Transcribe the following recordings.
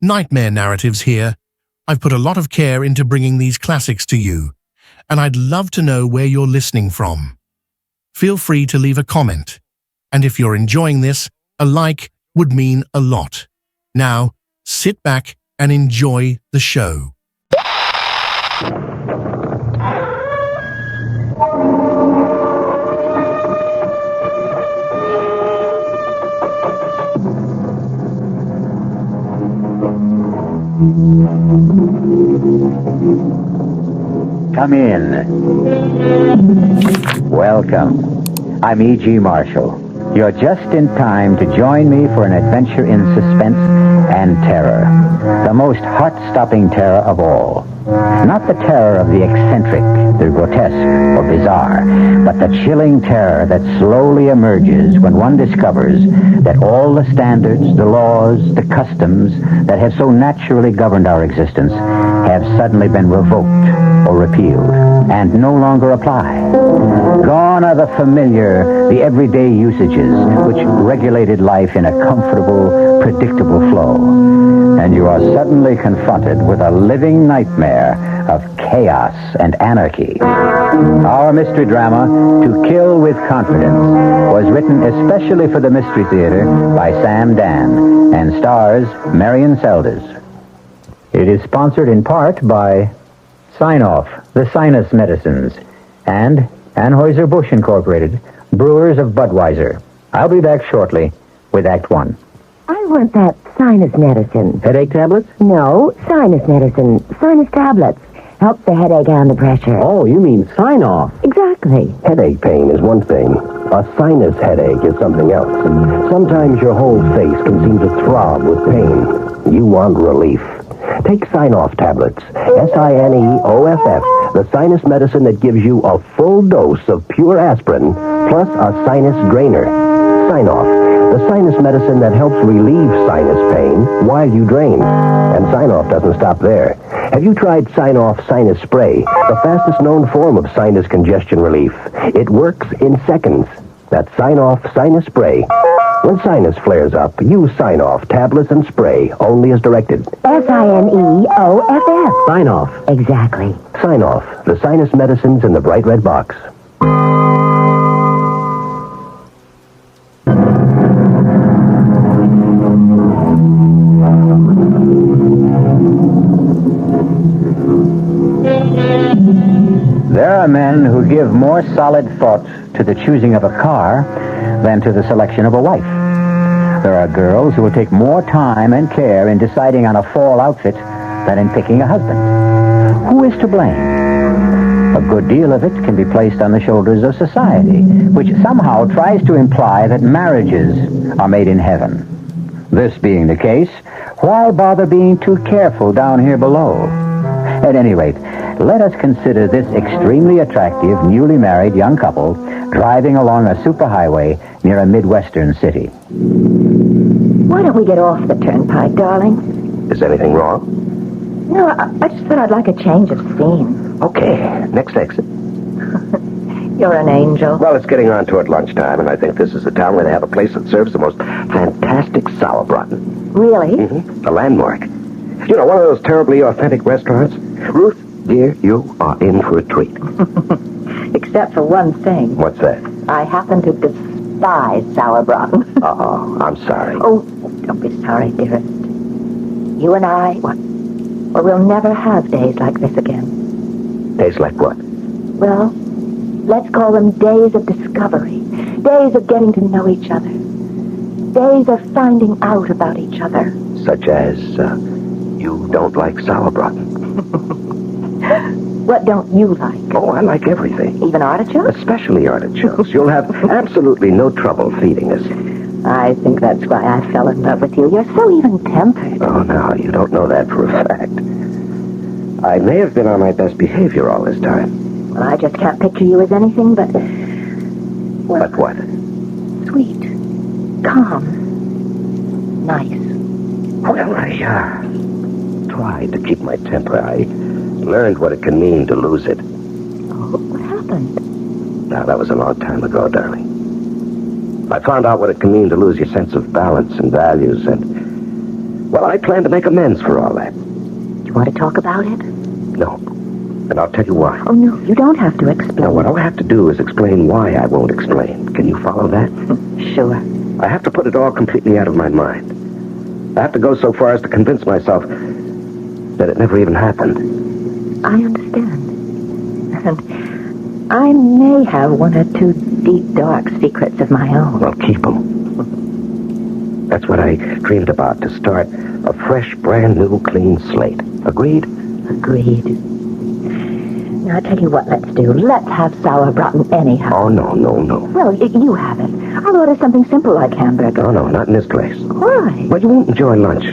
Nightmare Narratives here. I've put a lot of care into bringing these classics to you, and I'd love to know where you're listening from. Feel free to leave a comment, and if you're enjoying this, a like would mean a lot. Now, sit back and enjoy the show. Come in. Welcome. I'm E.G. Marshall. You're just in time to join me for an adventure in suspense and terror. The most heart-stopping terror of all. Not the terror of the eccentric, the grotesque, or bizarre, but the chilling terror that slowly emerges when one discovers that all the standards, the laws, the customs that have so naturally governed our existence have suddenly been revoked or repealed and no longer apply. Gone are the familiar, the everyday usages which regulated life in a comfortable, predictable flow. And you are suddenly confronted with a living nightmare of chaos and anarchy. Our mystery drama, To Kill with Confidence, was written especially for the Mystery Theater by Sam Dan and stars Marion Seldes. It is sponsored in part by Sign-Off, the Sinus Medicines, and Anheuser-Busch Incorporated, brewers of Budweiser. I'll be back shortly with Act One. I want that sinus medicine. Headache tablets? No, sinus medicine. Sinus tablets. Help the headache and the pressure. Oh, you mean sign-off. Exactly. Headache pain is one thing. A sinus headache is something else. Sometimes your whole face can seem to throb with pain. You want relief. Take Sign-Off tablets. Sineoff, the sinus medicine that gives you a full dose of pure aspirin, plus a sinus drainer. Sign-Off, the sinus medicine that helps relieve sinus pain while you drain. And Sign-Off doesn't stop there. Have you tried Sign-Off Sinus Spray, the fastest known form of sinus congestion relief? It works in seconds. That's Sign-Off Sinus Spray. When sinus flares up, use Sign-Off tablets and spray, only as directed. Sineoff. Sign-Off. Exactly. Sign-Off, the sinus medicines in the bright red box. There are men who give more solid thought to the choosing of a car than to the selection of a wife. There are girls who will take more time and care in deciding on a fall outfit than in picking a husband. Who is to blame? A good deal of it can be placed on the shoulders of society, which somehow tries to imply that marriages are made in heaven. This being the case, why bother being too careful down here below? At any rate, let us consider this extremely attractive, newly married young couple driving along a superhighway near a Midwestern city. Why don't we get off the turnpike, darling? Is anything wrong? No, I just thought I'd like a change of scene. Okay, next exit. You're an angel. Well, it's getting on toward lunchtime, and I think this is the town where they have a place that serves the most fantastic sauerbraten. Really? Mm-hmm. A landmark. You know, one of those terribly authentic restaurants. Ruth, dear, you are in for a treat. Except for one thing. What's that? I happen to despise sauerbraten. Oh, I'm sorry. Oh, don't be sorry, dearest. You and I, well, we'll never have days like this again. Days like what? Well, let's call them days of discovery. Days of getting to know each other. Days of finding out about each other. Such as, you don't like sauerbraten. What don't you like? Oh, I like everything. Even artichokes? Especially artichokes. You'll have absolutely no trouble feeding us. I think that's why I fell in love with you. You're so even-tempered. Oh, no, you don't know that for a fact. I may have been on my best behavior all this time. Well, I just can't picture you as anything but... Well, But what? sweet. Calm. Nice. Well, I tried to keep my temper. I learned what it can mean to lose it. Oh, what happened? Now, that was a long time ago, darling. I found out what it can mean to lose your sense of balance and values, and Well, I plan to make amends for all that. You want to talk about it? No. And I'll tell you why. Oh, no, you don't have to explain. Now, what I'll have to do is explain why I won't explain. Can you follow that? Sure. I have to put it all completely out of my mind. I have to go so far as to convince myself that it never even happened. I understand. And I may have one or two deep, dark secrets of my own. Well, keep them. That's what I dreamed about, to start a fresh, brand new, clean slate. Agreed? Agreed. Now, I'll tell you what let's do. Let's have sauerbraten anyhow. Oh, no. Well, you have it. I'll order something simple like hamburger. Oh, no, not in this place. Why? Well, you won't enjoy lunch.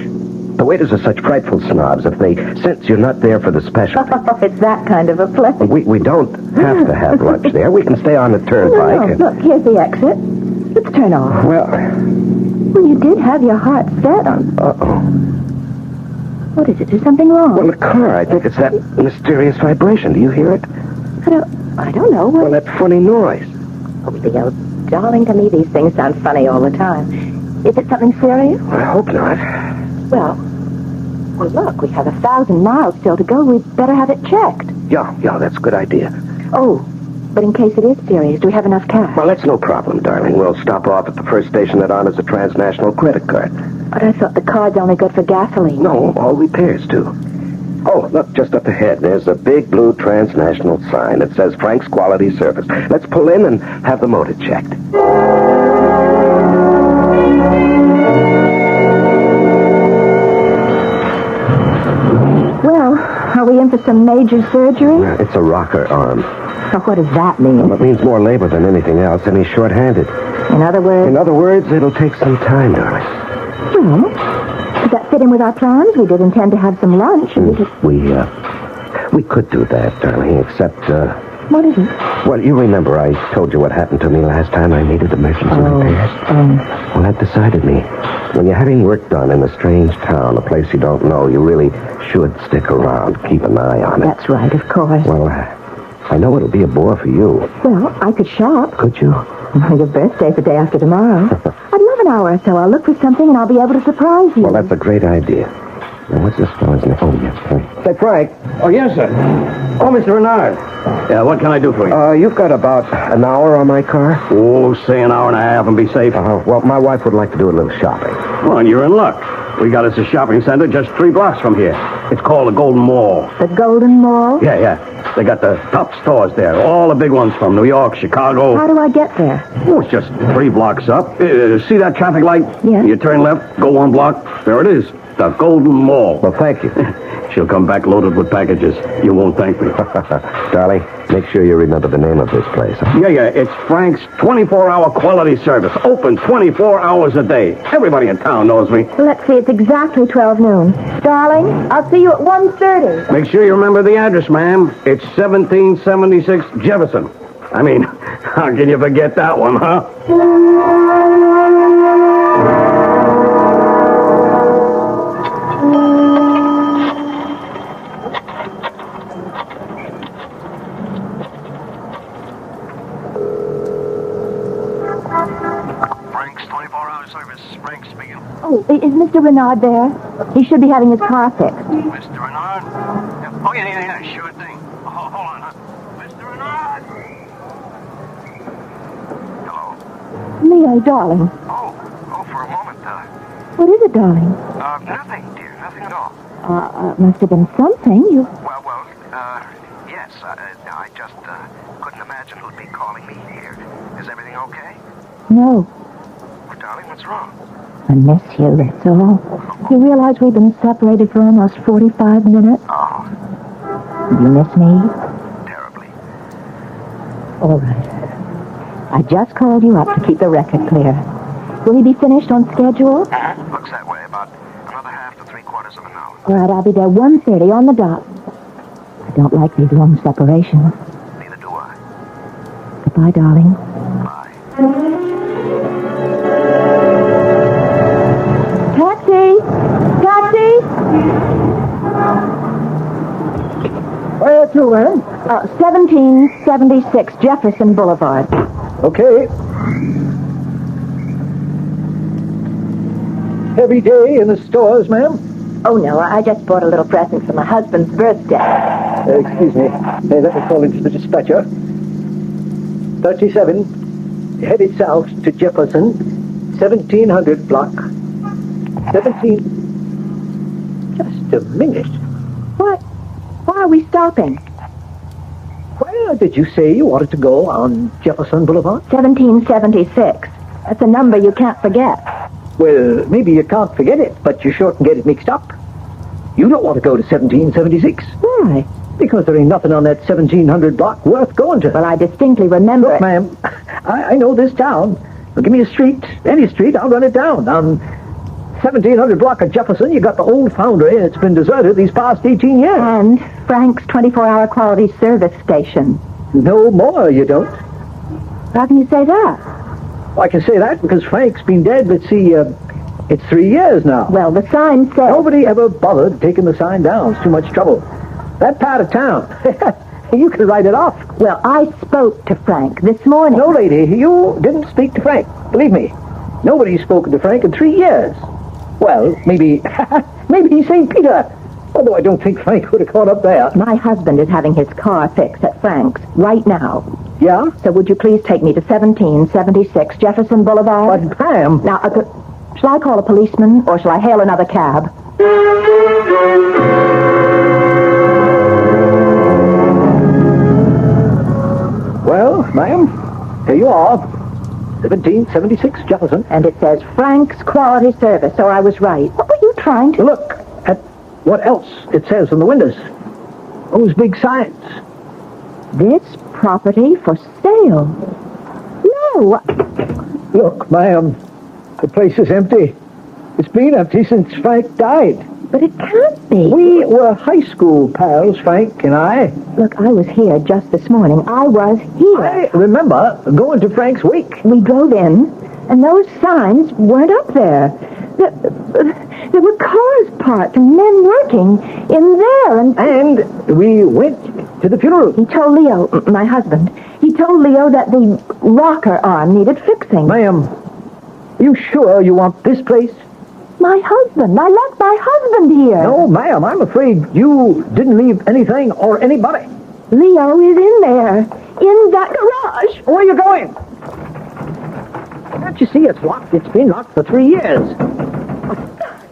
The waiters are such frightful snobs if they sense you're not there for the specialty. Oh, it's that kind of a place. We don't have to have lunch there. We can stay on the turnpike. No. Look, here's the exit. Let's turn off. Well, you did have your heart set on... Uh-oh. What is it? Is something wrong? Well, the car, I think it's that mysterious vibration. Do you hear it? I don't know. Well, that funny noise. Oh, Leo, darling, to me these things sound funny all the time. Is it something serious? I hope not. Well, look, we have 1,000 miles still to go. We'd better have it checked. Yeah, that's a good idea. Oh, but in case it is serious, do we have enough cash? Well, that's no problem, darling. We'll stop off at the first station that honors a transnational credit card. But I thought the card's only good for gasoline. No, all repairs do. Oh, look, just up ahead, there's a big blue transnational sign that says Frank's Quality Service. Let's pull in and have the motor checked. Well, are we in for some major surgery? It's a rocker arm. So what does that mean? Well, it means more labor than anything else, and he's short-handed. In other words? In other words, it'll take some time, darling. Well, does that fit in with our plans? We did intend to have some lunch. We could do that, darling, except, What is it? Well, you remember I told you what happened to me last time I needed emergency repairs? Well, that decided me. When you're having work done in a strange town, a place you don't know, you really should stick around, keep an eye on it. That's right, of course. Well, I know it'll be a bore for you. Well, I could shop. Could you? Your birthday's the day after tomorrow. I'd love an hour or so. I'll look for something and I'll be able to surprise you. Well, that's a great idea. Now, what's this fellow's name? Oh, yes, Frank. Say, Frank. Oh, yes, sir. Oh, Mr. Renard. Yeah, what can I do for you? You've got about an hour on my car? Oh, say an hour and a half and be safe. Well, my wife would like to do a little shopping. Well, you're in luck. We got us a shopping center just 3 blocks from here. It's called the Golden Mall. The Golden Mall? Yeah. They got the top stores there. All the big ones from New York, Chicago. How do I get there? Oh, it's just 3 blocks up. See that traffic light? Yeah. You turn left, go 1 block. There it is. The Golden Mall. Well, thank you. She'll come back loaded with packages. You won't thank me. Darling, make sure you remember the name of this place. Huh? Yeah. It's Frank's 24-hour quality service. Open 24 hours a day. Everybody in town knows me. Well, let's see. It's exactly 12 noon. Darling, I'll see you at 1:30. Make sure you remember the address, ma'am. It's 1776 Jefferson. I mean, how can you forget that one, huh? Oh, is Mr. Renard there? He should be having his car fixed. Mr. Renard? Oh, yeah, sure thing. Hold on, huh? Mr. Renard! Hello? Leo, darling. Oh, for a moment, What is it, darling? nothing, dear, nothing at all. Must have been something. Well, yes, I just, couldn't imagine who'd be calling me here. Is everything okay? No. Oh, darling, what's wrong? I miss you, that's all. You realize we've been separated for almost 45 minutes? Oh, You miss me? terribly. All right. I just called you up to keep the record clear. Will he be finished on schedule? Looks that way, about another half to 3/4 of an hour. All right, I'll be there 1:30 on the dot. I don't like these long separations. Neither do I. Goodbye, darling. Bye. Taxi! Taxi! Where to, Len? 1776 Jefferson Boulevard. Okay. heavy day in the stores, ma'am? Oh, no, I just bought a little present for my husband's birthday. Excuse me. Let me call into the dispatcher. 37, headed south to Jefferson, 1700 block. 17... Just a minute. What? Why are we stopping? Where did you say you wanted to go on Jefferson Boulevard? 1776. That's a number you can't forget. Well, maybe you can't forget it, but you sure can get it mixed up. You don't want to go to 1776. Why? Because there ain't nothing on that 1700 block worth going to. Well, I distinctly remember Look, it. ma'am, I know this town. Well, give me a street, any street, I'll run it down. On 1700 block of Jefferson, you got the old foundry, and it's been deserted these past 18 years. And Frank's 24-hour quality service station. No more, you don't. How can you say that? Well, I can say that because Frank's been dead, let's see, it's 3 years now. Well, the sign says... Nobody ever bothered taking the sign down. It's too much trouble. That part of town, you can write it off. Well, I spoke to Frank this morning. No, lady, you didn't speak to Frank. Believe me, nobody's spoken to Frank in 3 years. Well, maybe he's St. Peter. Although I don't think Frank would have gone up there. My husband is having his car fixed at Frank's right now. Yeah? So would you please take me to 1776 Jefferson Boulevard? But, ma'am... Now, shall I call a policeman or shall I hail another cab? Well, ma'am, here you are. 1776 Jefferson. And it says Frank's Quality Service, so I was right. What were you trying to... Look at what else it says on the windows. Those big signs. This property for sale. No. Look, ma'am, the place is empty. It's been empty since Frank died. But it can't be. We were high school pals, Frank and I. Look, I was here just this morning. I was here. I remember going to Frank's wake. We drove in, and those signs weren't up there. There were cars parked and men working in there, And we went to the funeral. He told Leo, my husband, he told Leo that the rocker arm needed fixing. Ma'am, you sure you want this place? My husband. I left my husband here. No, ma'am, I'm afraid you didn't leave anything or anybody. Leo is in there, in that garage. Where are you going? Can't you see it's locked? It's been locked for 3 years.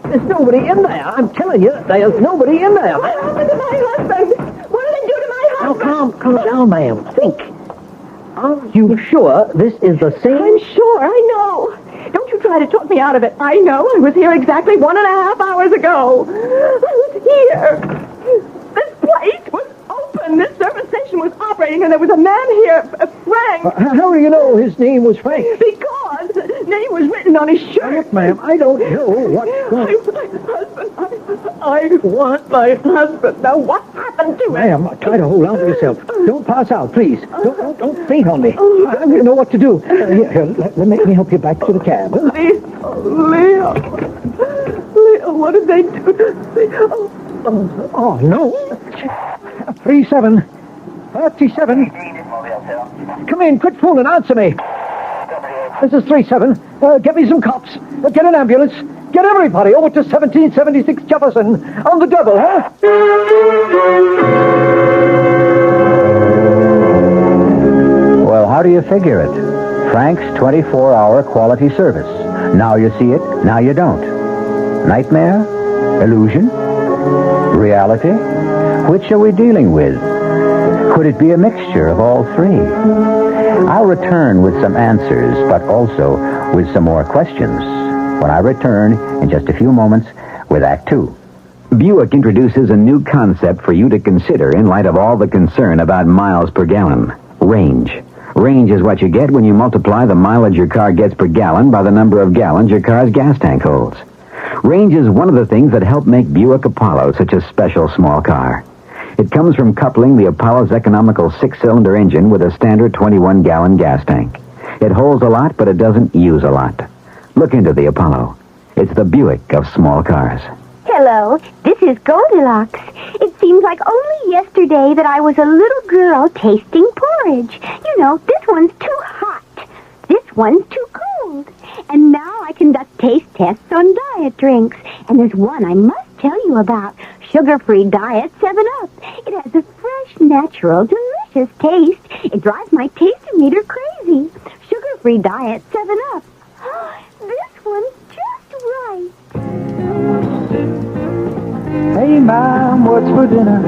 There's nobody in there. I'm telling you, there's nobody in there. What happened to my husband? What did they do to my husband? Now, calm down, ma'am. Think. Are you sure this is the same? I'm sure. I know. Don't you try to talk me out of it. I know. I was here exactly 1.5 hours ago. I was here. This place was open. This service station was operating, and there was a man here, Frank. How do you know his name was Frank? Because the name was written on his shirt. Look, ma'am, I don't know what's going on. I want my husband. Now, what happened to him? Ma'am, try to hold on to yourself. Don't pass out, please. Don't faint on me. I'm going to know what to do. Here, let me help you back to the cab. Leo, what did they do to me? Oh, no. 37. Come in, quit fooling, answer me. This is 37. Get me some cops. Get an ambulance. Get everybody over to 1776 Jefferson on the double, huh? Well, how do you figure it? Frank's 24-hour quality service. Now you see it, now you don't. Nightmare? Illusion? Reality? Which are we dealing with? Could it be a mixture of all three? I'll return with some answers, but also with some more questions when I return in just a few moments with Act 2. Buick introduces a new concept for you to consider in light of all the concern about miles per gallon. Range. Range is what you get when you multiply the mileage your car gets per gallon by the number of gallons your car's gas tank holds. Range is one of the things that help make Buick Apollo such a special small car. It comes from coupling the Apollo's economical 6-cylinder engine with a standard 21-gallon gas tank. It holds a lot, but it doesn't use a lot. Look into the Apollo. It's the Buick of small cars. Hello, this is Goldilocks. It seems like only yesterday that I was a little girl tasting porridge. You know, this one's too hot. This one's too cool. old. And now I conduct taste tests on diet drinks. And there's one I must tell you about. Sugar-free diet 7-Up. It has a fresh, natural, delicious taste. It drives my taste meter crazy. Sugar-free diet 7-Up. This one's just right. Hey, Mom, what's for dinner?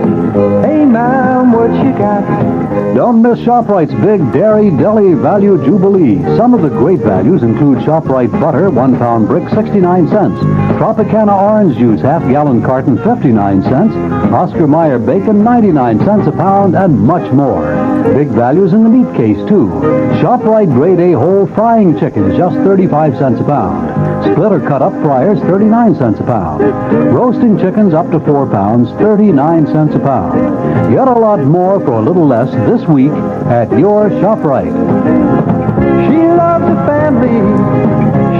Hey, Mom, what you got? Don't miss ShopRite's Big Dairy Deli Value Jubilee. Some of the great values include ShopRite butter, 1 pound brick, 69 cents. Tropicana orange juice, half-gallon carton, 59 cents. Oscar Mayer bacon, 99 cents a pound, and much more. Big values in the meat case, too. ShopRite Grade A whole frying chickens, just 35 cents a pound. Split or cut up fryers, 39 cents a pound. Roasting chickens up to 4 pounds, 39 cents a pound. Get a lot more for a little less this week at your ShopRite. She loves the family.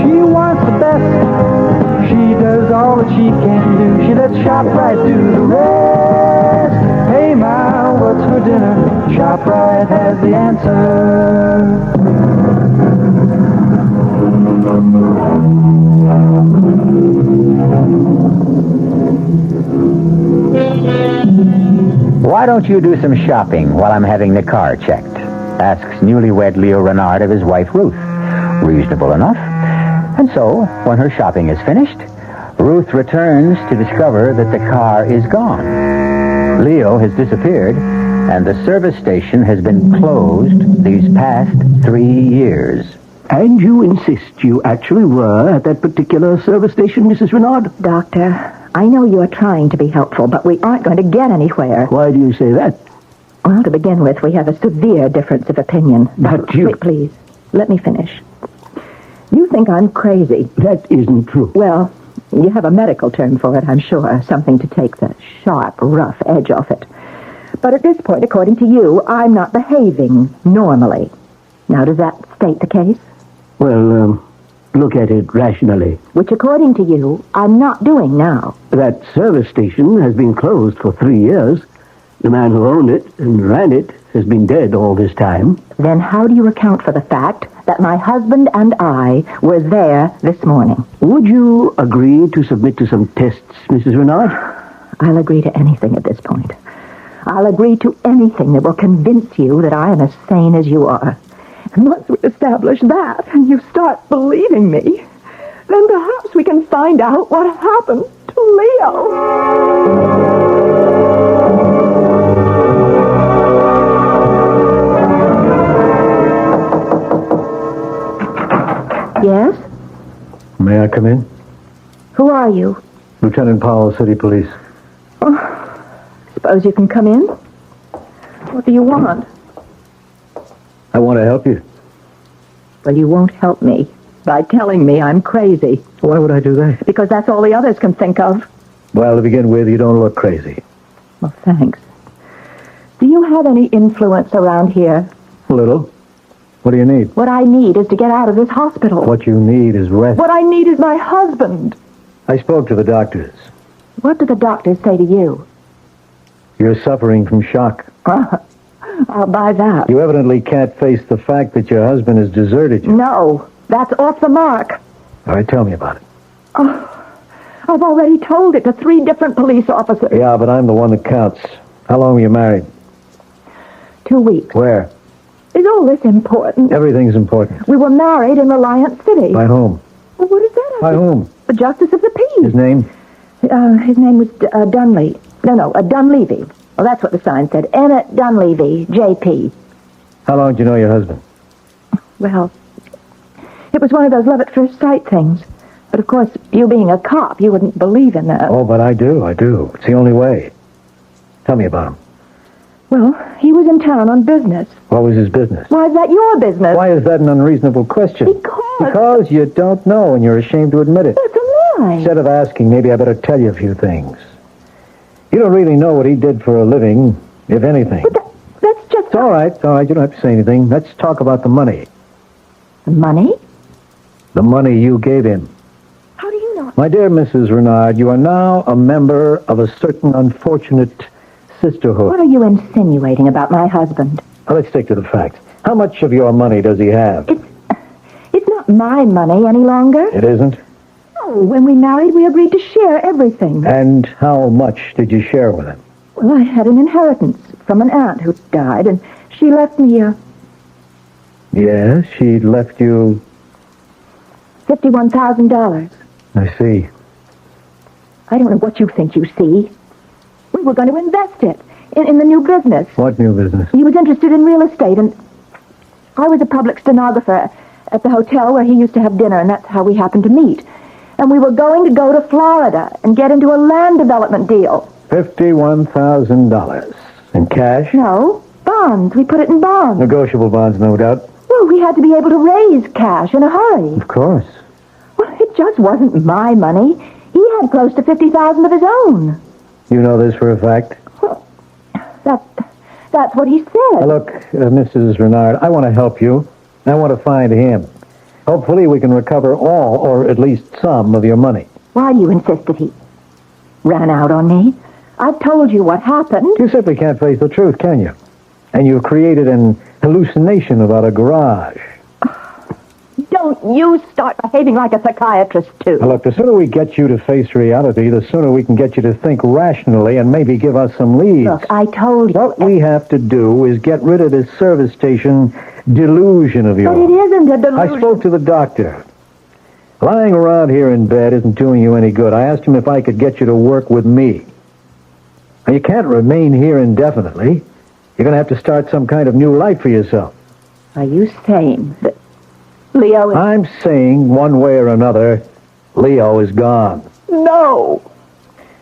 She wants the best. She does all that she can do. She lets ShopRite do the rest. Hey, Ma, what's for dinner? ShopRite has the answer. Why don't you do some shopping while I'm having the car checked? Asks newlywed Leo Renard of his wife Ruth. Reasonable enough. And so, when her shopping is finished, Ruth returns to discover that the car is gone. Leo has disappeared, and the service station has been closed these past 3 years. And you insist you actually were at that particular service station, Mrs. Renard? Doctor, I know you are trying to be helpful, but we aren't going to get anywhere. Why do you say that? Well, to begin with, we have a severe difference of opinion. But you... Wait, please, let me finish. You think I'm crazy. That isn't true. Well, you have a medical term for it, I'm sure. Something to take the sharp, rough edge off it. But at this point, according to you, I'm not behaving normally. Now, does that state the case? Well, look at it rationally. Which, according to you, I'm not doing now. That service station has been closed for 3 years. The man who owned it and ran it has been dead all this time. Then how do you account for the fact that my husband and I were there this morning? Would you agree to submit to some tests, Mrs. Renard? I'll agree to anything at this point. I'll agree to anything that will convince you that I am as sane as you are. And once we establish that, and you start believing me, then perhaps we can find out what happened to Leo. Yes? May I come in? Who are you? Lieutenant Powell, City Police. Oh, suppose you can come in? What do you want? I want to help you. Well, you won't help me by telling me I'm crazy. Why would I do that? Because that's all the others can think of. Well, to begin with, you don't look crazy. Well, thanks. Do you have any influence around here? A little. What do you need? What I need is to get out of this hospital. What you need is rest. What I need is my husband. I spoke to the doctors. What did the doctors say to you? You're suffering from shock. I'll buy that. You evidently can't face the fact that your husband has deserted you. No, that's off the mark. All right, tell me about it. Oh, I've already told it to 3 different police officers. Yeah, but I'm the one that counts. How long were you married? 2 weeks. Where? Is all this important? Everything's important. We were married in Reliance City. By whom? Well, what is that? By whom? The Justice of the Peace. His name? His name was Dunley. Dunleavy. Well, that's what the sign said. Emmett Dunleavy, J.P. How long did you know your husband? Well, it was one of those love at first sight things. But, of course, you being a cop, you wouldn't believe in that. Oh, but I do. It's the only way. Tell me about him. Well, he was in town on business. What was his business? Why is that your business? Why is that an unreasonable question? Because you don't know and you're ashamed to admit it. That's a lie. Instead of asking, maybe I better tell you a few things. You don't really know what he did for a living, if anything. But that's just... It's all right. You don't have to say anything. Let's talk about the money. The money? The money you gave him. How do you know? My dear Mrs. Renard, you are now a member of a certain unfortunate sisterhood. What are you insinuating about my husband? Well, let's stick to the facts. How much of your money does he have? It's not not my money any longer. It isn't? No, when we married, we agreed to share everything. And how much did you share with him? Well, I had an inheritance from an aunt who died, and she left me Yes, she left you... $51,000. I see. I don't know what you think you see. We were going to invest it in the new business. What new business? He was interested in real estate, and I was a public stenographer at the hotel where he used to have dinner, and that's how we happened to meet. And we were going to go to Florida and get into a land development deal. $51,000. In cash? No, bonds. We put it in bonds. Negotiable bonds, no doubt. Well, we had to be able to raise cash in a hurry. Of course. Well, it just wasn't my money. He had close to $50,000 of his own. You know this for a fact? Well, that's what he said. Now, look, Mrs. Renard, I want to help you. I want to find him. Hopefully we can recover all, or at least some, of your money. Why do you insist that he ran out on me? I've told you what happened. You simply can't face the truth, can you? And you've created an hallucination about a garage. Don't you start behaving like a psychiatrist, too. Now, look, the sooner we get you to face reality, the sooner we can get you to think rationally and maybe give us some leads. Look, I told you. What we have to do is get rid of this service station delusion of yours. But it isn't a delusion. I spoke to the doctor. Lying around here in bed isn't doing you any good. I asked him if I could get you to work with me. Now, you can't remain here indefinitely. You're going to have to start some kind of new life for yourself. Are you saying that Leo is... I'm saying, one way or another, Leo is gone. No.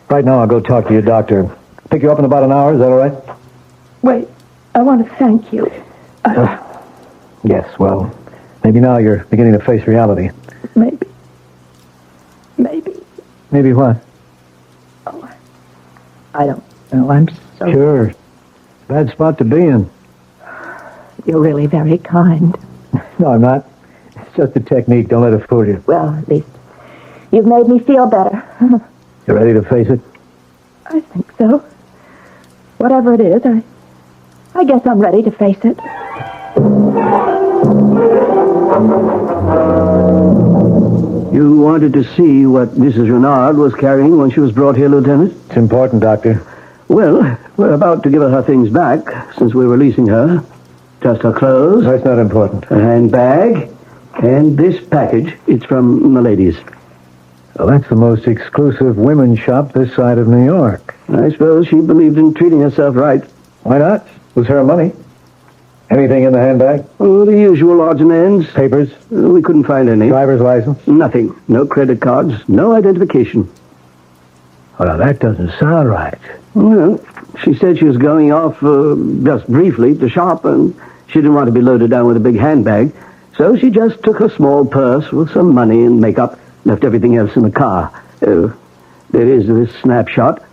Right now, I'll go talk to your doctor. Pick you up in about an hour, is that all right? Wait, I want to thank you. Yes, well, maybe now you're beginning to face reality. Maybe. Maybe what? Oh, I don't know. I'm so... Sure. Bad spot to be in. You're really very kind. No, I'm not. It's just a technique. Don't let it fool you. Well, at least you've made me feel better. You ready to face it? I think so. Whatever it is, I guess I'm ready to face it. You wanted to see what Mrs. Renard was carrying when she was brought here, Lieutenant? It's important, Doctor. Well, we're about to give her things back since we're releasing her. Just her clothes. That's not important. A handbag. And this package. It's from Milady's. Well, that's the most exclusive women's shop this side of New York. I suppose she believed in treating herself right. Why not? It was her money. Anything in the handbag? Oh, the usual odds and ends. Papers? We couldn't find any. Driver's license? Nothing. No credit cards. No identification. Well, that doesn't sound right. Well, she said she was going off just briefly to shop, and she didn't want to be loaded down with a big handbag. So she just took her small purse with some money and makeup, left everything else in the car. There is this snapshot.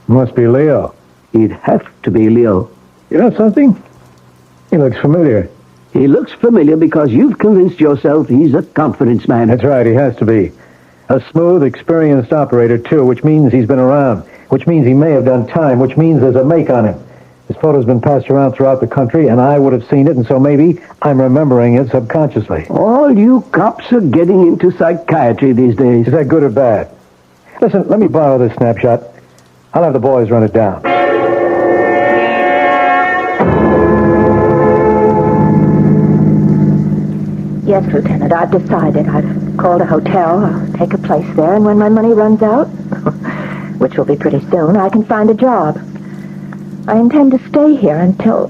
Must be Leo. He'd have to be Leo. You know something? He looks familiar. He looks familiar because you've convinced yourself he's a confidence man. That's right, he has to be. A smooth, experienced operator, too, which means he's been around, which means he may have done time, which means there's a make on him. His photo's been passed around throughout the country, and I would have seen it, and so maybe I'm remembering it subconsciously. All you cops are getting into psychiatry these days. Is that good or bad? Listen, let me borrow this snapshot. I'll have the boys run it down. Yes, Lieutenant, I've decided. I've called a hotel. I'll take a place there, and when my money runs out, which will be pretty soon, I can find a job. I intend to stay here until...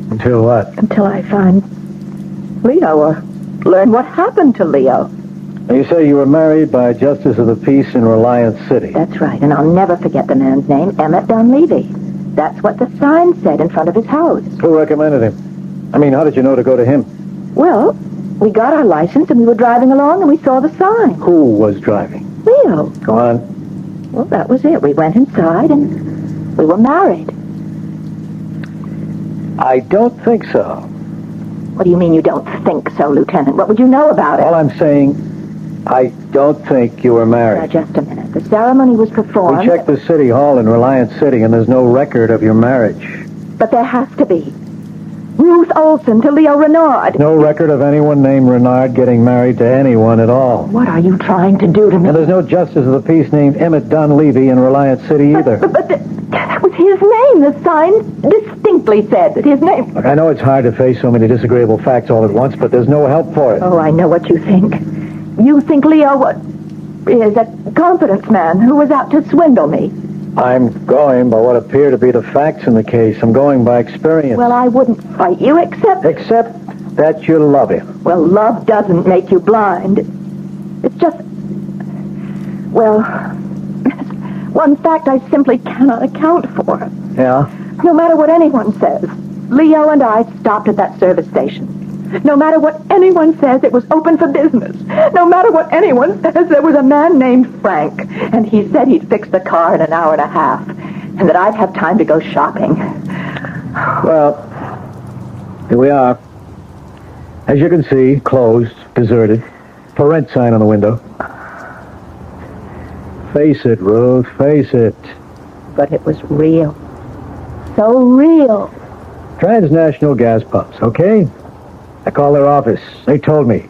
Until what? Until I find Leo, or learn what happened to Leo. You say you were married by a justice of the peace in Reliance City. That's right, and I'll never forget the man's name, Emmett Dunleavy. That's what the sign said in front of his house. Who recommended him? I mean, how did you know to go to him? Well, we got our license, and we were driving along, and we saw the sign. Who was driving? Leo. Go on. Well, that was it. We went inside, and we were married. I don't think so. What do you mean you don't think so, Lieutenant? What would you know about it? All I'm saying, I don't think you were married. Now, just a minute. The ceremony was performed... We checked the city hall in Reliance City, and there's no record of your marriage. But there has to be. Ruth Olson to Leo Renard. No record of anyone named Renard getting married to anyone at all. What are you trying to do to me? And there's no justice of the peace named Emmett Dunleavy in Reliance City either. But that was his name. The sign distinctly said that his name... Look, I know it's hard to face so many disagreeable facts all at once, but there's no help for it. Oh, I know what you think. You think Leo is a confidence man who was out to swindle me. I'm going by what appear to be the facts in the case. I'm going by experience. Well, I wouldn't fight you except that you love him. Well, love doesn't make you blind. It's just... Well, one fact I simply cannot account for. Yeah? No matter what anyone says, Leo and I stopped at that service station. No matter what anyone says, it was open for business. No matter what anyone says, there was a man named Frank, and he said he'd fix the car in an hour and a half, and that I'd have time to go shopping. Well, here we are. As you can see, closed, deserted. For rent sign on the window. Face it, Ruth, face it. But it was real. So real. Transnational gas pumps, okay? I called their office. They told me.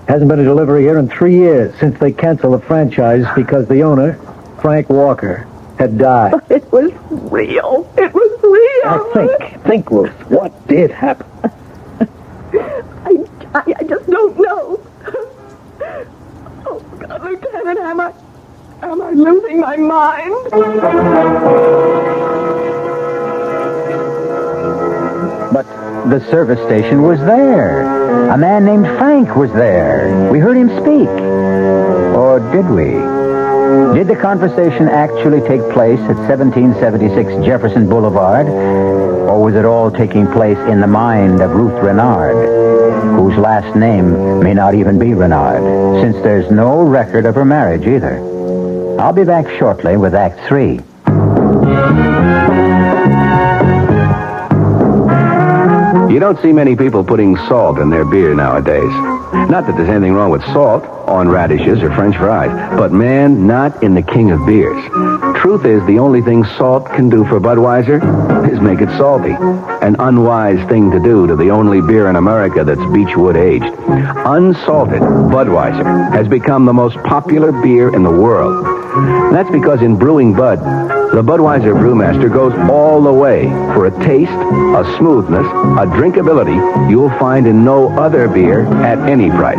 Hasn't been a delivery here in 3 years since they canceled the franchise because the owner, Frank Walker, had died. But it was real. It was real. Now think, Ruth. What did happen? I just don't know. Oh, God, Lieutenant, am I losing my mind? But the service station was there. A man named Frank was there. We heard him speak. Or did we? Did the conversation actually take place at 1776 Jefferson Boulevard? Or was it all taking place in the mind of Ruth Renard, whose last name may not even be Renard, since there's no record of her marriage either? I'll be back shortly with Act 3. You don't see many people putting salt in their beer nowadays. Not that there's anything wrong with salt on radishes or French fries, but man, not in the king of beers. Truth is, the only thing salt can do for Budweiser is make it salty. An unwise thing to do to the only beer in America that's Beechwood aged. Unsalted Budweiser has become the most popular beer in the world. That's because in brewing Bud, the Budweiser brewmaster goes all the way for a taste, a smoothness, a drinkability you'll find in no other beer at any price.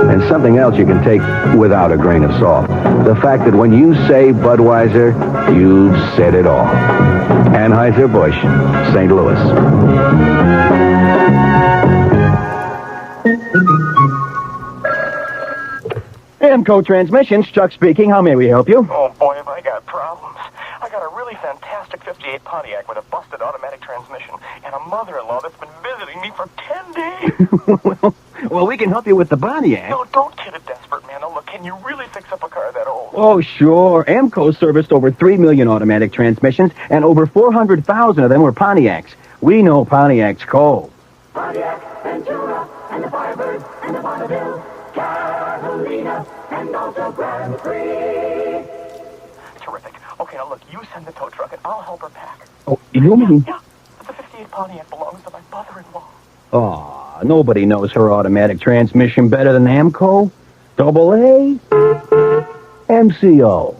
And something else you can take without a grain of salt. The fact that when you say Budweiser, you've said it all. Anheuser-Busch, St. Louis. Amco Transmissions, Chuck speaking. How may we help you? Oh, boy, have I got problems. I got a really fantastic 58 Pontiac with a busted automatic transmission and a mother-in-law that's been visiting me for 10 days. Well, we can help you with the Pontiac. No, don't kid a desperate man. Now, look, can you really fix up a car that old? Oh, sure. Amco serviced over 3 million automatic transmissions, and over 400,000 of them were Pontiacs. We know Pontiac's cold. Pontiac, Ventura, and the Firebird, and the Bonneville, Carolina, and also Grand Prix. Terrific. Okay, now, look, you send the tow truck, and I'll help her pack. Oh, you mean? Yeah, the 58 Pontiac belongs to my mother-in-law. Oh, nobody knows her automatic transmission better than Amco. Double A, MCO.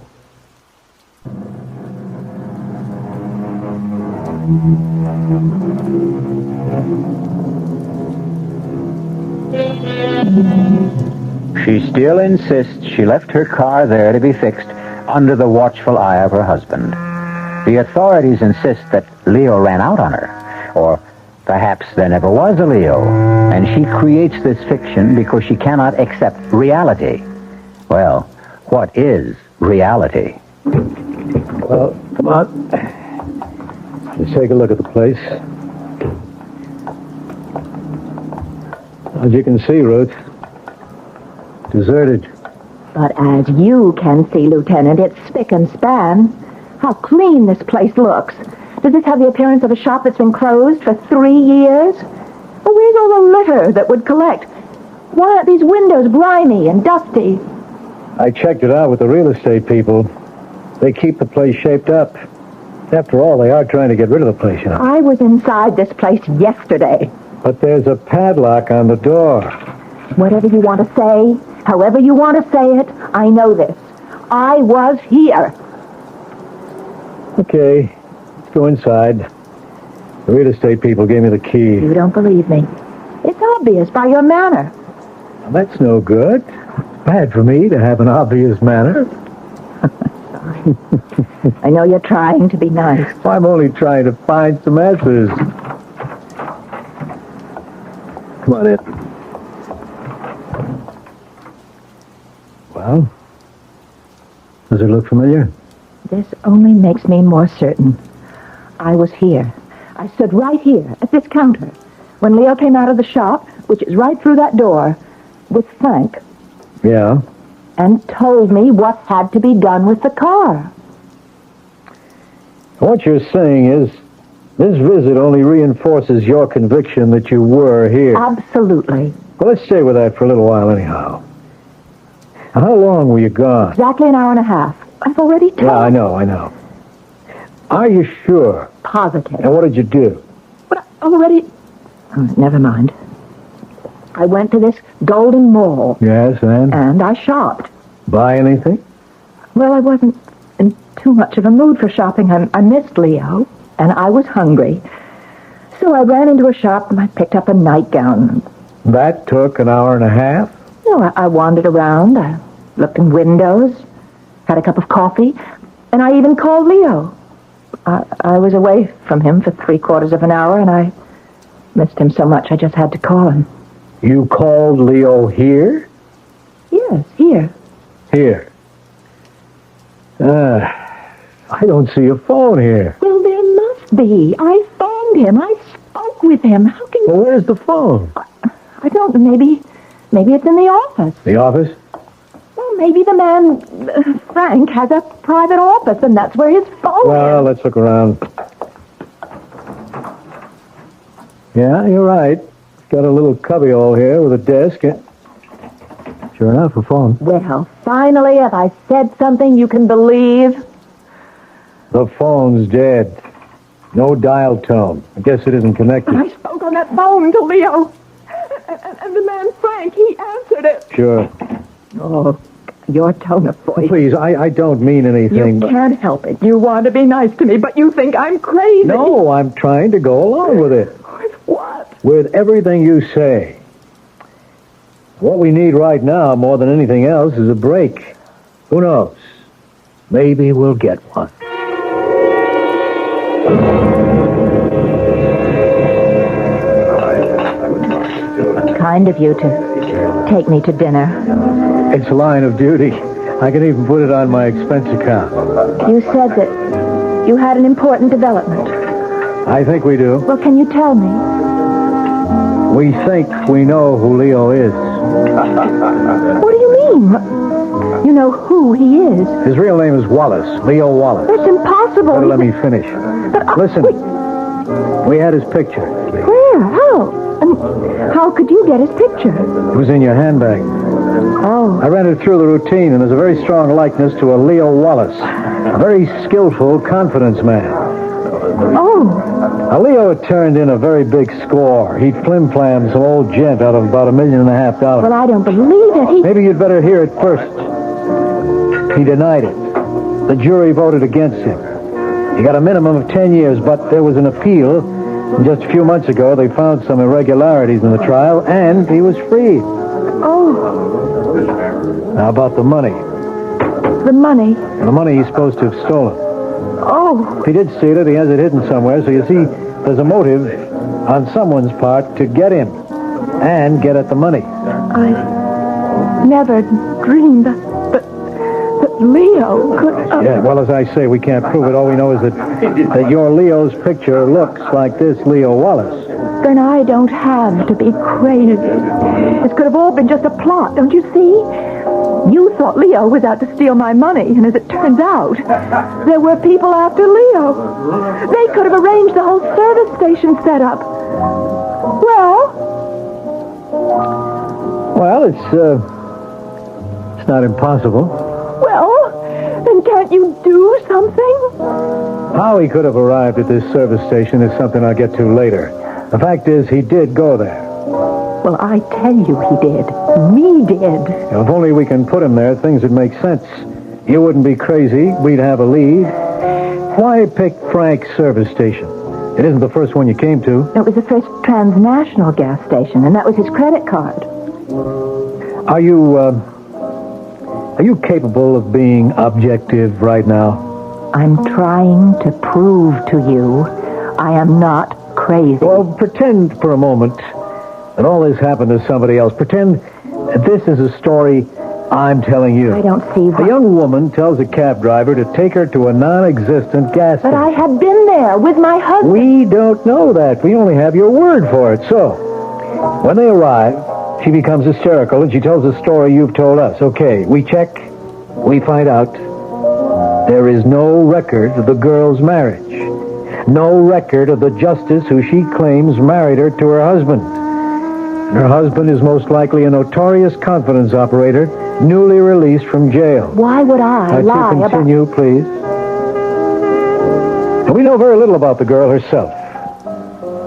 She still insists she left her car there to be fixed under the watchful eye of her husband. The authorities insist that Leo ran out on her, or perhaps there never was a Leo, and she creates this fiction because she cannot accept reality. Well, what is reality? Well, come on. Let's take a look at the place. As you can see, Ruth, deserted. But as you can see, Lieutenant, it's spick and span. How clean this place looks. Does this have the appearance of a shop that's been closed for 3 years? Well, where's all the litter that would collect? Why aren't these windows grimy and dusty? I checked it out with the real estate people. They keep the place shaped up. After all, they are trying to get rid of the place, you know. I was inside this place yesterday. But there's a padlock on the door. Whatever you want to say, however you want to say it, I know this. I was here. Okay, let's go inside. The real estate people gave me the key. You don't believe me. It's obvious by your manner. Well, that's no good. Bad for me to have an obvious manner. Sorry. I know you're trying to be nice. I'm only trying to find some answers. Come on in. Well, does it look familiar? This only makes me more certain. I was here. I stood right here at this counter when Leo came out of the shop, which is right through that door, with Frank, Yeah. and told me what had to be done with the car. What you're saying is, this visit only reinforces your conviction that you were here. Absolutely. Well, let's stay with that for a little while anyhow. How long were you gone? Exactly an hour and a half. I've already told. Yeah, I know. Are you sure? Positive. And what did you do? But I already... Oh, never mind. I went to this Golden Mall. Yes, and? And I shopped. Buy anything? Well, I wasn't in too much of a mood for shopping. I missed Leo, and I was hungry. So I ran into a shop and I picked up a nightgown. That took an hour and a half? No, I wandered around. I looked in windows, had a cup of coffee, and I even called Leo. I was away from him for 3/4 of an hour, and I missed him so much I just had to call him. You called Leo here? Yes, here. Here. I don't see a phone here. Well, there must be. I phoned him. I spoke with him. How can you... Well, where's the phone? I don't know. Maybe it's in the office. The office? Well, maybe the man, Frank, has a private office, and that's where his phone Well, is. let's look around. Yeah, you're right. Got a little cubbyhole here with a desk. Sure enough, a phone. Well, finally, have I said something you can believe? The phone's dead. No dial tone. I guess it isn't connected. I spoke on that phone to Leo. And the man, Frank, he answered it. Sure. Oh, your tone of voice. Please, I don't mean anything. You can't help it. You want to be nice to me, but you think I'm crazy. No, I'm trying to go along with it. With what? With everything you say. What we need right now, more than anything else, is a break. Who knows? Maybe we'll get one. Kind of you to take me to dinner. It's a line of duty. I can even put it on my expense account. You said that you had an important development. I think we do. Well, can you tell me? We think we know who Leo is. What do you mean? You know who he is? His real name is Wallace. Leo Wallace. That's impossible. Better let me finish. Listen. We had his picture. Where? How? And how could you get his picture? It was in your handbag. Oh. I ran it through the routine, and there's a very strong likeness to a Leo Wallace. A very skillful confidence man. Oh. Now, Leo had turned in a very big score. He'd flim-flammed some old gent out of about $1.5 million. Well, I don't believe it. Maybe you'd better hear it first. He denied it. The jury voted against him. He got a minimum of 10 years, but there was an appeal. And just a few months ago, they found some irregularities in the trial, and he was freed. Oh. How about the money? The money? The money he's supposed to have stolen. Oh. If he did steal it, he has it hidden somewhere, so you see, there's a motive on someone's part to get him and get at the money. I never dreamed that Leo could... Yeah, well, as I say, we can't prove it. All we know is that your Leo's picture looks like this Leo Wallace. Then I don't have to be crazy. This could have all been just a plot, don't you see? You thought Leo was out to steal my money, and as it turns out, there were people after Leo. They could have arranged the whole service station setup. Well, it's not impossible. Well, Then can't you do something? How he could have arrived at this service station is something I'll get to later. The fact is, he did go there. Well, I tell you he did. We did. Now, if only we can put him there, things would make sense. You wouldn't be crazy. We'd have a lead. Why pick Frank's service station? It isn't the first one you came to. It was the first transnational gas station, and that was his credit card. Are you capable of being objective right now? I'm trying to prove to you I am not crazy. Well, pretend for a moment that all this happened to somebody else. Pretend that this is a story I'm telling you. I don't see why. A young woman tells a cab driver to take her to a non-existent gas station. But I had been there with my husband. We don't know that. We only have your word for it. So, when they arrive, she becomes hysterical and she tells the story you've told us. Okay, we check. We find out there is no record of the girl's marriage. No record of the justice who she claims married her to her husband. And her husband is most likely a notorious confidence operator, newly released from jail. Why would I lie about... Continue, please. And we know very little about the girl herself.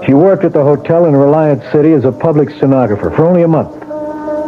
She worked at the hotel in Reliance City as a public stenographer for only a month.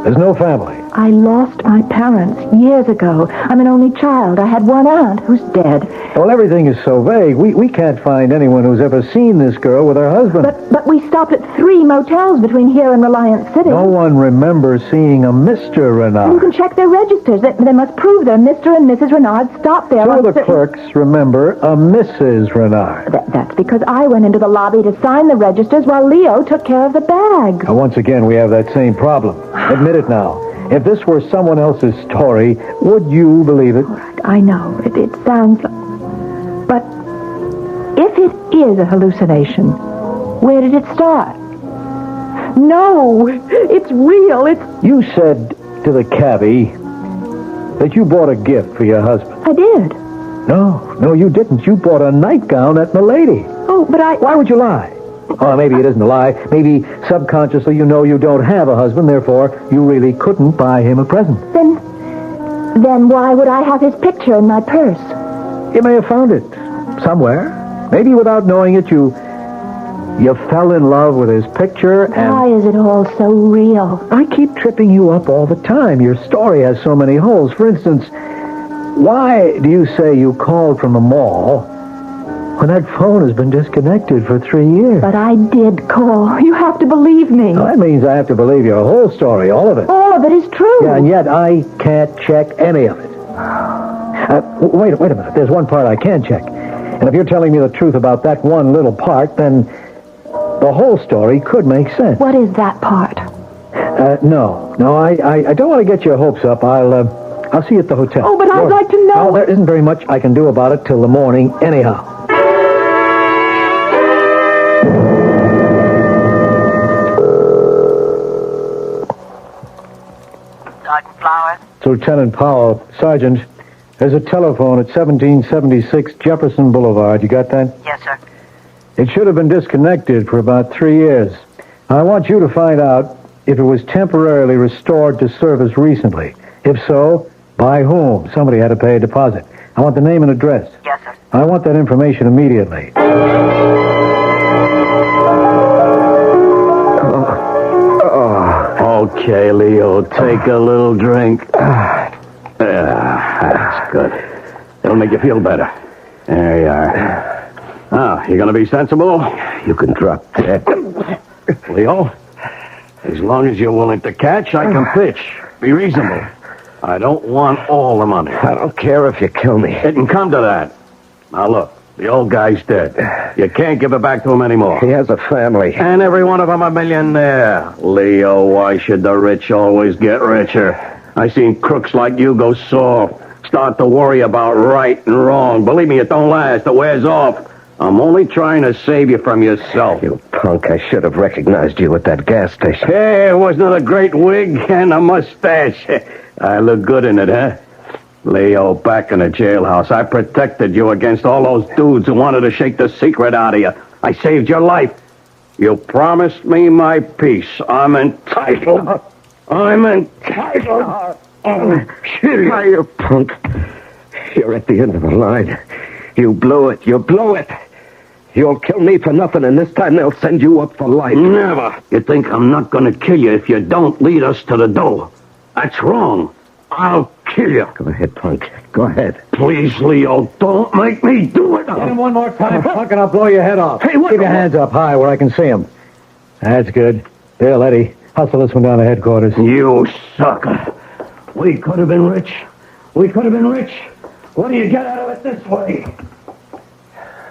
There's no family. I lost my parents years ago. I'm an only child. I had one aunt who's dead. Well, everything is so vague. We can't find anyone who's ever seen this girl with her husband. But we stopped at 3 motels between here and Reliance City. No one remembers seeing a Mr. Renard. You can check their registers. They must prove they're Mr. and Mrs. Renard stopped there. Two of the clerks remember a Mrs. Renard. That's because I went into the lobby to sign the registers while Leo took care of the bag. Now, once again, we have that same problem. Admit it now. If this were someone else's story, would you believe it? All right, I know. It sounds like... But if it is a hallucination, where did it start? No, it's real. You said to the cabbie that you bought a gift for your husband. I did. No, you didn't. You bought a nightgown at Milady. Oh, but I... Why would you lie? Oh, maybe it isn't a lie. Maybe subconsciously you know you don't have a husband, therefore you really couldn't buy him a present. Then why would I have his picture in my purse? You may have found it somewhere. Maybe without knowing it, you fell in love with his picture and... Why is it all so real? I keep tripping you up all the time. Your story has so many holes. For instance, why do you say you called from the mall when that phone has been disconnected for 3 years? But I did call. You have to believe me. Well, that means I have to believe your whole story, all of it. All of it is true. Yeah, and yet I can't check any of it. Wait a minute. There's one part I can check. And if you're telling me the truth about that one little part, then the whole story could make sense. What is that part? No, I don't want to get your hopes up. I'll see you at the hotel. Oh, but I'd like to know... No, there isn't very much I can do about it till the morning anyhow. Sergeant Flowers? It's Lieutenant Powell. Sergeant, there's a telephone at 1776 Jefferson Boulevard. You got that? Yes, sir. It should have been disconnected for about 3 years. I want you to find out if it was temporarily restored to service recently. If so, by whom? Somebody had to pay a deposit. I want the name and address. Yes, sir. I want that information immediately. Okay, Leo, take a little drink. That's good. It'll make you feel better. There you are. Now, you gonna be sensible? You can drop that. Leo, as long as you're willing to catch, I can pitch. Be reasonable. I don't want all the money. I don't care if you kill me. It can come to that. Now, look, the old guy's dead. You can't give it back to him anymore. He has a family. And every one of them a millionaire. Leo, why should the rich always get richer? I seen crooks like you go soft. Start to worry about right and wrong. Believe me, it don't last. It wears off. I'm only trying to save you from yourself. You punk, I should have recognized you at that gas station. Hey, wasn't it a great wig and a mustache? I look good in it, huh? Leo, back in the jailhouse, I protected you against all those dudes who wanted to shake the secret out of you. I saved your life. You promised me my peace. I'm entitled. I'm entitled. You punk. You're at the end of the line. You blew it. You blew it. You'll kill me for nothing, and this time they'll send you up for life. Never. You think I'm not going to kill you if you don't lead us to the door. That's wrong. I'll kill you. Go ahead, punk. Go ahead. Please, Leo, don't make me do it. Hit him one more time, punk, and I'll blow your head off. Hey, what? Keep your hands up high where I can see him. That's good. Bill, Eddie, hustle this one down to headquarters. You sucker. We could have been rich. We could have been rich. What do you get out of it this way?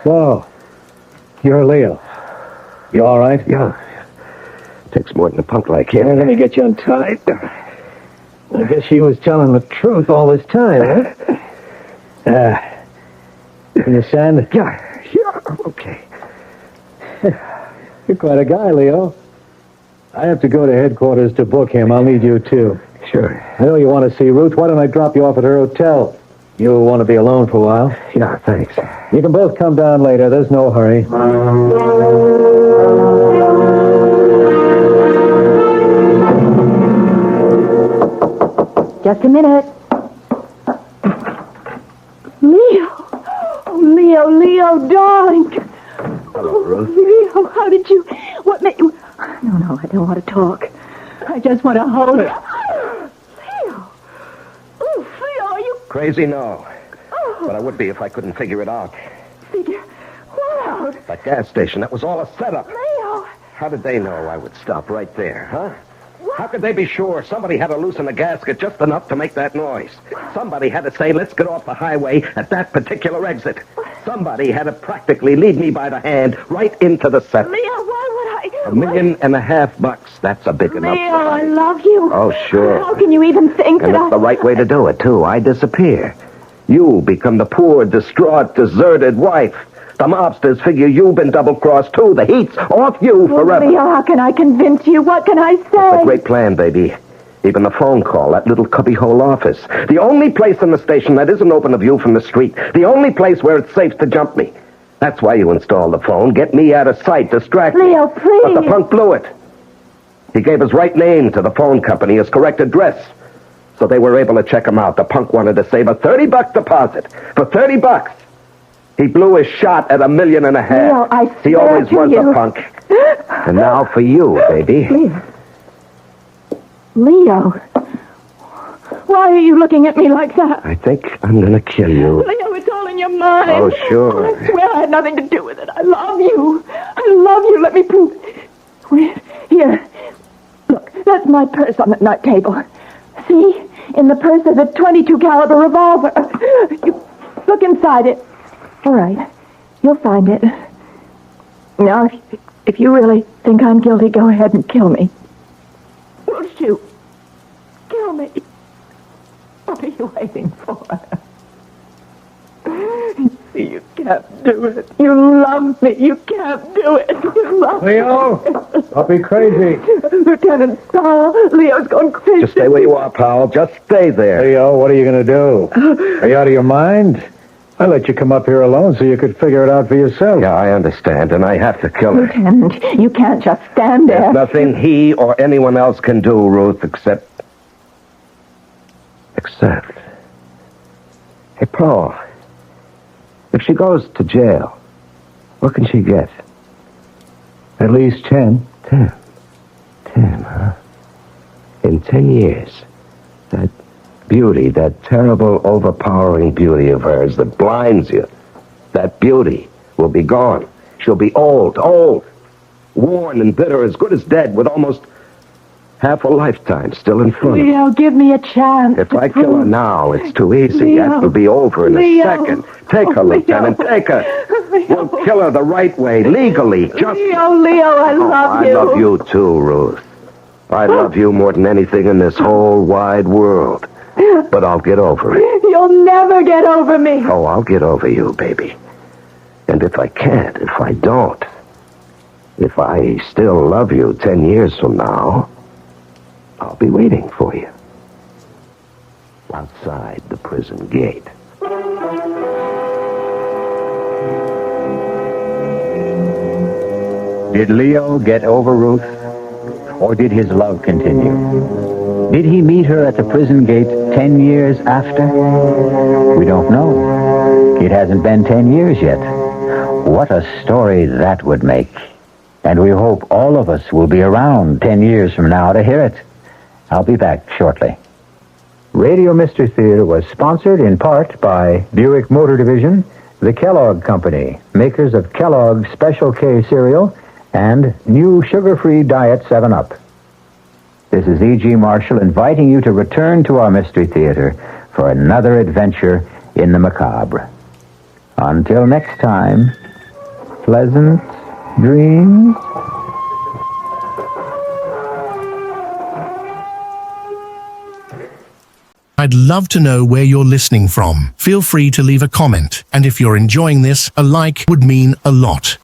So, you're Leo. You all right? Yeah. Takes more than a punk like him. Let me get you untied. I guess she was telling the truth all this time, huh? Can you stand? Yeah, okay. You're quite a guy, Leo. I have to go to headquarters to book him. I'll need you, too. Sure. I know you want to see Ruth. Why don't I drop you off at her hotel? You'll want to be alone for a while. Yeah, thanks. You can both come down later. There's no hurry. Just a minute. Leo. Oh, Leo, darling. Hello, Ruth. Leo, how did you... What made you... No, I don't want to talk. I just want to hold you. Leo. Oh, Leo, are you... Crazy? No. Oh, But I would be if I couldn't figure it out. figure... What out? That gas station, that was all a setup. Leo. How did they know I would stop right there, huh? How could they be sure? Somebody had to loosen the gasket just enough to make that noise. Somebody had to say, let's get off the highway at that particular exit. Somebody had to practically lead me by the hand right into the set. Leo, why would I... $1.5 million. That's a big enough. Leo, I love you. Oh, sure. How can you even think And that it's the right way to do it, too. I disappear. You become the poor, distraught, deserted wife. The mobsters figure you've been double-crossed, too. The heat's off you forever. Leo, how can I convince you? What can I say? It's a great plan, baby. Even the phone call, that little cubbyhole office. The only place in the station that isn't open to view from the street. The only place where it's safe to jump me. That's why you installed the phone. Get me out of sight, distract me. Leo, please. But the punk blew it. He gave his right name to the phone company, his correct address. So they were able to check him out. The punk wanted to save a $30 deposit. For $30. He blew his shot at $1.5 million. Leo, I swear He always to was you. a punk. And now for you, baby. Leo. Why are you looking at me like that? I think I'm going to kill you. Leo, it's all in your mind. Oh, sure. I swear I had nothing to do with it. I love you. I love you. Let me prove it. Where? Here. Look, that's my purse on the night table. See? In the purse there's a .22 caliber revolver. You look inside it. All right. You'll find it. Now, if you really think I'm guilty, go ahead and kill me. We'll shoot. Kill me. What are you waiting for? You can't do it. You love me. You can't do it. You love Leo, don't be crazy. Lieutenant Stahl, Leo's going crazy. Just stay where you are, pal. Just stay there. Leo, what are you going to do? Are you out of your mind? I let you come up here alone so you could figure it out for yourself. Yeah, I understand, and I have to kill her. Lieutenant, you can't just stand there. There's nothing he or anyone else can do, Ruth, except... Hey, Paul, if she goes to jail, what can she get? At least 10. 10, huh? In 10 years, that beauty, that terrible, overpowering beauty of hers that blinds you, that beauty will be gone. She'll be old, worn and bitter, as good as dead, with almost half a lifetime still in front of her. Leo, give me a chance. If I kill her now, it's too easy. Leo. That will be over in Leo. a second. Take her, Lieutenant, take her. We'll kill her the right way, legally. Just... Leo, I love you. I love you too, Ruth. I love you more than anything in this whole wide world. But I'll get over it. You'll never get over me. Oh, I'll get over you, baby. And if I can't, if I don't, if I still love you 10 years from now, I'll be waiting for you. Outside the prison gate. Did Leo get over Ruth? Or did his love continue? Did he meet her at the prison gate 10 years after? We don't know. It hasn't been 10 years yet. What a story that would make. And we hope all of us will be around 10 years from now to hear it. I'll be back shortly. Radio Mystery Theater was sponsored in part by Buick Motor Division, the Kellogg Company, makers of Kellogg's Special K cereal, and new sugar-free Diet 7-Up. This is E.G. Marshall inviting you to return to our Mystery Theater for another adventure in the macabre. Until next time, pleasant dreams. I'd love to know where you're listening from. Feel free to leave a comment, and if you're enjoying this, a like would mean a lot.